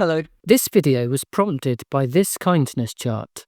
Hello. This video was prompted by this kindness chart.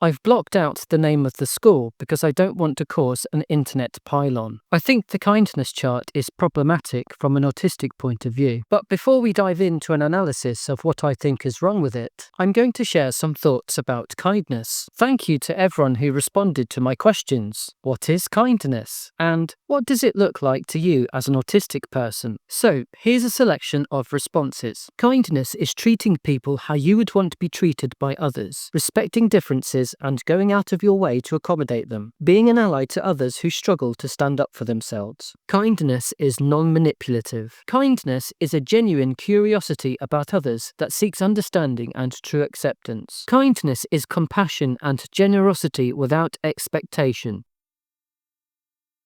I've blocked out the name of the school because I don't want to cause an internet pylon. I think the kindness chart is problematic from an autistic point of view. But before we dive into an analysis of what I think is wrong with it, I'm going to share some thoughts about kindness. Thank you to everyone who responded to my questions. What is kindness? And what does it look like to you as an autistic person? So, here's a selection of responses. Kindness is treating people how you would want to be treated by others, respecting differences and going out of your way to accommodate them, being an ally to others who struggle to stand up for themselves. Kindness is non-manipulative. Kindness is a genuine curiosity about others that seeks understanding and true acceptance. Kindness is compassion and generosity without expectation.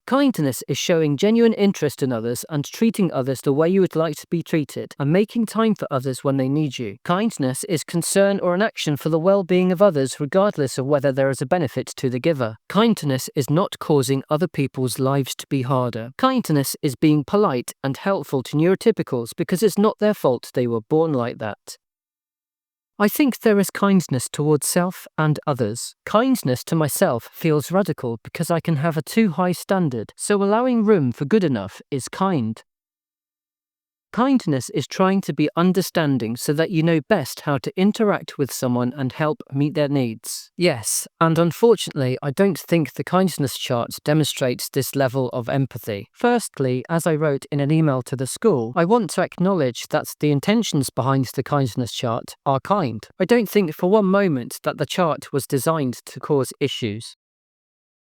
Kindness is showing genuine interest in others and treating others the way you would like to be treated and making time for others when they need you. Kindness is concern or an action for the well-being of others regardless of whether there is a benefit to the giver. Kindness is not causing other people's lives to be harder. Kindness is being polite and helpful to neurotypicals because it's not their fault they were born like that. I think there is kindness towards self and others. Kindness to myself feels radical because I can have a too high standard, so allowing room for good enough is kind. Kindness is trying to be understanding so that you know best how to interact with someone and help meet their needs. Yes, and unfortunately, I don't think the kindness chart demonstrates this level of empathy. Firstly, as I wrote in an email to the school, I want to acknowledge that the intentions behind the kindness chart are kind. I don't think for one moment that the chart was designed to cause issues.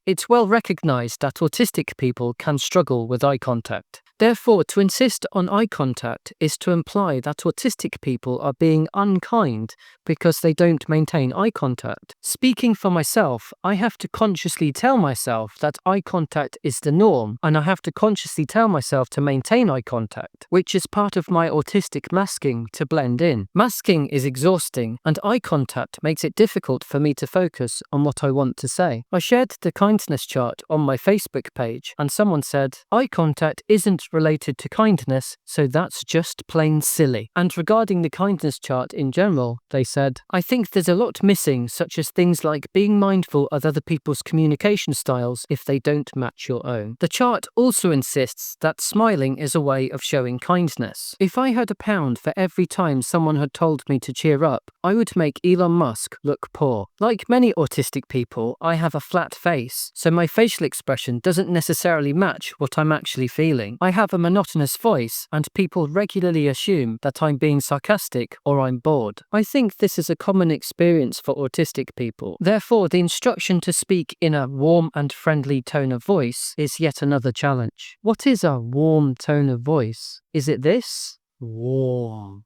It's well recognized that autistic people can struggle with eye contact. Therefore, to insist on eye contact is to imply that autistic people are being unkind because they don't maintain eye contact. Speaking for myself, I have to consciously tell myself that eye contact is the norm, and I have to consciously tell myself to maintain eye contact, which is part of my autistic masking to blend in. Masking is exhausting, and eye contact makes it difficult for me to focus on what I want to say. I shared the kindness chart on my Facebook page, and someone said, "Eye contact isn't related to kindness, so that's just plain silly." And regarding the kindness chart in general, they said, "I think there's a lot missing, such as things like being mindful of other people's communication styles if they don't match your own." The chart also insists that smiling is a way of showing kindness. If I had £1 for every time someone had told me to cheer up, I would make Elon Musk look poor. Like many autistic people, I have a flat face, so my facial expression doesn't necessarily match what I'm actually feeling. I have a monotonous voice, and people regularly assume that I'm being sarcastic or I'm bored. I think this is a common experience for autistic people. Therefore, the instruction to speak in a warm and friendly tone of voice is yet another challenge. What is a warm tone of voice? Is it this? Warm.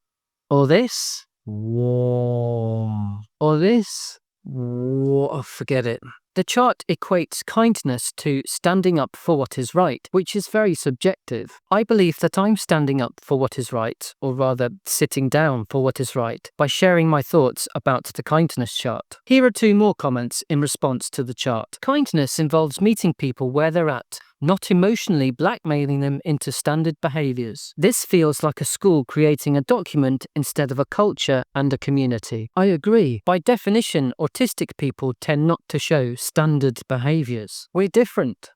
Or this? Warm. Or this? Oh, forget it. The chart equates kindness to standing up for what is right, which is very subjective. I believe that I'm standing up for what is right, or rather sitting down for what is right, by sharing my thoughts about the kindness chart. Here are 2 more comments in response to the chart. Kindness involves meeting people where they're at, not emotionally blackmailing them into standard behaviors. This feels like a school creating a document instead of a culture and a community. I agree. By definition, autistic people tend not to show standard behaviors. We're different.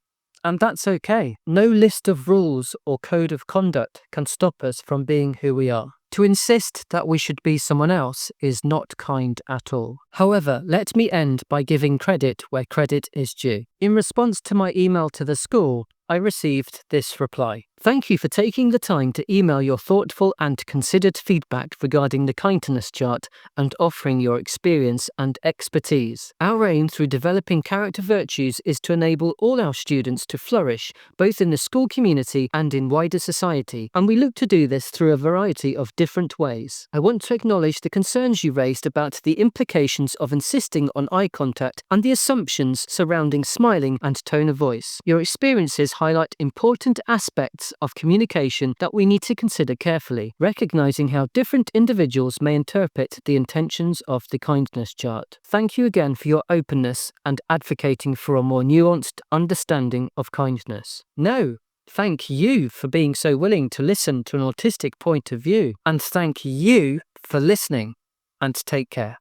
And that's okay. No list of rules or code of conduct can stop us from being who we are. To insist that we should be someone else is not kind at all. However, let me end by giving credit where credit is due. In response to my email to the school, I received this reply. "Thank you for taking the time to email your thoughtful and considered feedback regarding the kindness chart and offering your experience and expertise. Our aim through developing character virtues is to enable all our students to flourish, both in the school community and in wider society, and we look to do this through a variety of different ways. I want to acknowledge the concerns you raised about the implications of insisting on eye contact and the assumptions surrounding smiling and tone of voice. Your experiences highlight important aspects of communication that we need to consider carefully, recognizing how different individuals may interpret the intentions of the kindness chart. Thank you again for your openness and advocating for a more nuanced understanding of kindness." No, thank you for being so willing to listen to an autistic point of view. And thank you for listening, and take care.